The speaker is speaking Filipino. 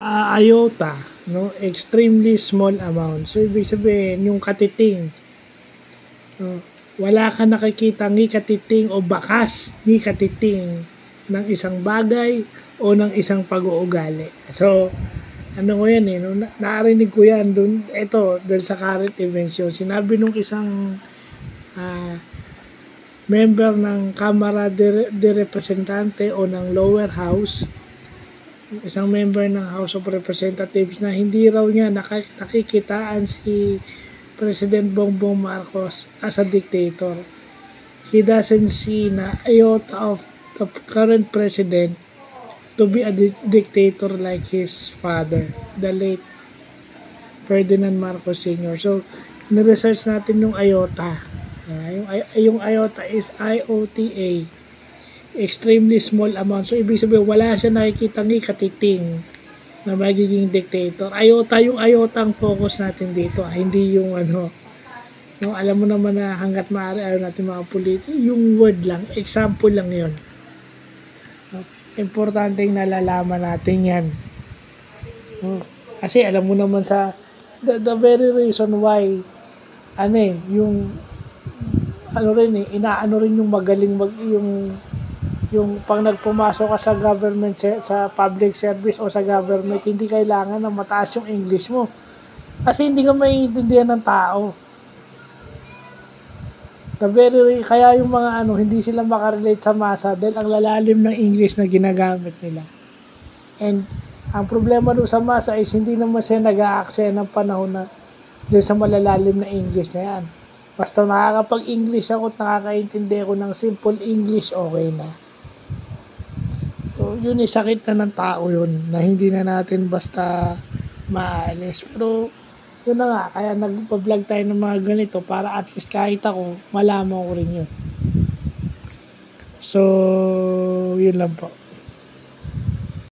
iota, no? Extremely small amount. So, ibig sabihin, yung katiting, no? Wala ka nakikita ni katiting o bakas ni katiting ng isang bagay o ng isang pag-uugali. So, ano ko yan eh, no? Narinig ko yan dun, ito, dahil sa current events yun. Sinabi nung isang member ng Kamara de Representante o ng lower house, isang member ng House of Representatives na hindi raw niya nakikitaan si President Bongbong Marcos as a dictator. He doesn't see na iota of the current president to be a dictator like his father, the late Ferdinand Marcos Sr. So, niresearch natin yung iota. Yung iota is IOTA, extremely small amount. So, ibig sabihin, wala siya nakikita ni katiting na magiging dictator. Iota, yung iota ang focus natin dito. Hindi yung ano, no, alam mo naman na hanggat maaari ayaw natin mga politiko. Yung word lang, example lang yon. Importante yung nalalaman natin yan. Kasi alam mo naman sa the very reason why yung inaano rin yung magaling yung pag nagpumasok ka sa government, sa public service o sa government, hindi kailangan na mataas yung English mo. Kasi hindi ka maiintindihan ng tao. Kaya yung mga hindi sila makarelate sa masa dahil ang lalalim ng English na ginagamit nila. And ang problema doon sa masa is hindi naman siya nag-aaksaya ng panahon na dahil sa malalalim na English na yan. Basta nakakapag-English ako at nakakaintindi ako ng simple English, okay na. So, yun sakit na ng tao yun, na hindi na natin basta maalis. Pero, yun na nga, kaya nagpa-vlog tayo ng mga ganito para at least kahit ako, malaman ko rin yun. So, yun lang po.